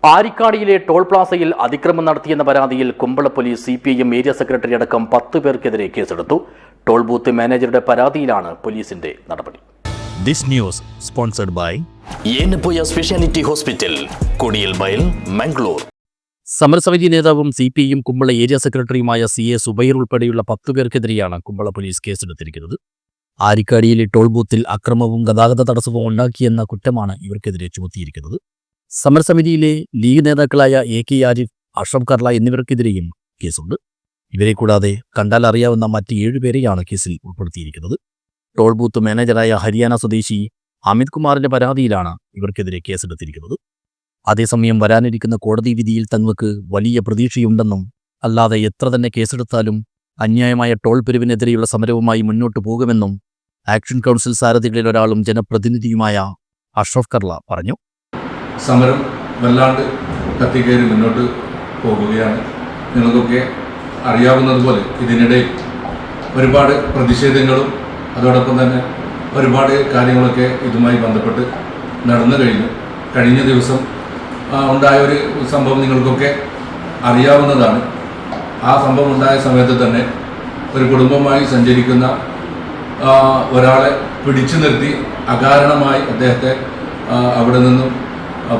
ആരിക്കാടിയിലെ toll പ്ലാസയിൽ അതിക്രമം നടത്തിയെന്ന പരാതിയിൽ Kumbla police CPIM area secretary അടക്കം 10 പേർക്കെതിരെ കേസെടുത്തു. ടോൾ ബൂത്ത് മാനേജറുടെ പരാതിയിലാണ് പോലീസിന്റെ നടപടി. This news sponsored by Yenappoya Speciality Hospital, Kodiyal Mile, Mangalore. സമരസമിതി നേതാവും CPIM കുമ്പള ഏരിയ സെക്രട്ടറിയുമായ CA സുബൈർ ഉൾപ്പെടെയുള്ള 10 പേർക്കെതിരെയാണ് കുമ്പള പോലീസ് കേസെടുത്തിരിക്കുന്നത്. ആരിക്കാടിയിലെ ടോൾ ബൂത്തിൽ അക്രമവും ഗതാഗത തടസ്സവും ഉണ്ടാക്കിയെന്ന കുറ്റമാണ് ഇവർക്കെതിരെ ചുമത്തിയിരിക്കുന്നത്. സമരസമിതിയിലെ ലീഗ് നേതാക്കളായ AK ആരിഫ്, അഷ്റഫ് കർല എന്നിവർക്കെതിരെയും കേസുണ്ട്. ഇവരെ കൂടാതെ കണ്ടാൽ അറിയാവുന്ന മറ്റ് 7 പേരെയാണ് കേസിൽ ഉൾപ്പെടുത്തിയിരിക്കുന്നത്. ടോൾ ബൂത്ത് മാനേജറായ ഹരിയാന സ്വദേശി അമിത് കുമാറിന്റെ പരാതിയിലാണ് ഇവർക്കെതിരെ കേസെടുത്തിരിക്കുന്നത്. അതേസമയം വരാനിരിക്കുന്ന കോടതി വിധിയിൽ തങ്ങൾക്ക് വലിയ പ്രതീക്ഷയുണ്ടെന്നും അല്ലാതെ എത്ര തന്നെ കേസെടുത്താലും അന്യായമായ ടോൾ പിരിവിനെതിരെയുള്ള സമരവുമായി മുന്നോട്ടു പോകുമെന്നും ആക്ഷൻ കൗൺസിൽ സാരഥികളിൽ ഒരാളും ജനപ്രതിനിധിയുമായ അഷ്റഫ് കർല പറഞ്ഞു. സമരം വല്ലാണ്ട് കത്തിക്കയറി മുന്നോട്ട് പോകുകയാണ്. നിങ്ങൾക്കൊക്കെ അറിയാവുന്നതുപോലെ ഇതിനിടയിൽ ഒരുപാട് പ്രതിഷേധങ്ങളും അതോടൊപ്പം തന്നെ ഒരുപാട് കാര്യങ്ങളൊക്കെ ഇതുമായി ബന്ധപ്പെട്ട് നടന്നു കഴിഞ്ഞു. കഴിഞ്ഞ ദിവസം ഉണ്ടായ ഒരു സംഭവം നിങ്ങൾക്കൊക്കെ അറിയാവുന്നതാണ്. ആ സംഭവം ഉണ്ടായ സമയത്ത് തന്നെ ഒരു കുടുംബമായി സഞ്ചരിക്കുന്ന ഒരാളെ പിടിച്ചു നിർത്തി അകാരണമായി അദ്ദേഹത്തെ അവിടെ നിന്നും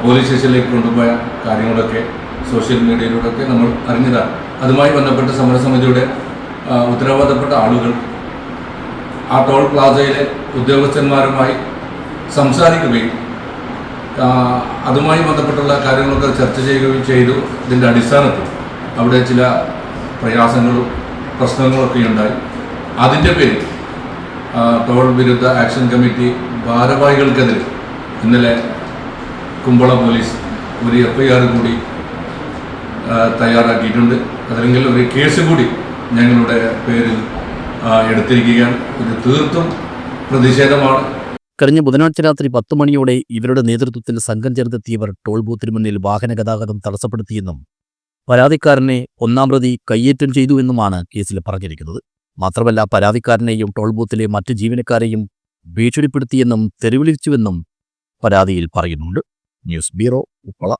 പോലീസ് സ്റ്റേഷനിലേക്ക് കൊണ്ടുപോയ കാര്യങ്ങളൊക്കെ സോഷ്യൽ മീഡിയയിലൂടെയൊക്കെ നമ്മൾ അറിഞ്ഞതാണ്. അതുമായി ബന്ധപ്പെട്ട് സമരസമിതിയുടെ ഉത്തരവാദപ്പെട്ട ആളുകൾ ആ ടോൾ പ്ലാസയിലെ ഉദ്യോഗസ്ഥന്മാരുമായി സംസാരിക്കുകയും അതുമായി ബന്ധപ്പെട്ടുള്ള കാര്യങ്ങളൊക്കെ ചർച്ച ചെയ്യുകയും ചെയ്തു. ഇതിൻ്റെ അടിസ്ഥാനത്തിൽ അവിടെ ചില പ്രയാസങ്ങളും പ്രശ്നങ്ങളൊക്കെ ഉണ്ടായി. അതിൻ്റെ പേരിൽ ടോൾ വിരുദ്ധ ആക്ഷൻ കമ്മിറ്റി ഭാരവാഹികൾക്കെതിരെ ഇന്നലെ കുമ്പള പോലീസ് ഒരു FIR കൂടി തയ്യാറാക്കിയിട്ടുണ്ട്. അതല്ലെങ്കിൽ ഒരു കേസ് കൂടി ഞങ്ങളുടെ പേരിൽ എടുത്തിരിക്കുകയാണ്. ഇത് തീർത്തും പ്രതിഷേധമാണ്. കഴിഞ്ഞ ബുധനാഴ്ച രാത്രി 10 മണിയോടെ ഇവരുടെ നേതൃത്വത്തിൽ സംഘം ചേർത്തെത്തിയവർ ടോൾ ബൂത്തിന് മുന്നിൽ വാഹന ഗതാഗതം തടസ്സപ്പെടുത്തിയെന്നും പരാതിക്കാരനെ 1-ാം പ്രതി കയ്യേറ്റം ചെയ്തുവെന്നുമാണ് കേസിൽ പറഞ്ഞിരിക്കുന്നത്. മാത്രമല്ല പരാതിക്കാരനെയും ടോൾ ബൂത്തിലെ മറ്റ് ജീവനക്കാരെയും ഭീഷണിപ്പെടുത്തിയെന്നും തെരുവിളിച്ചുവെന്നും പരാതിയിൽ പറയുന്നുണ്ട്. News bureau, Uppala.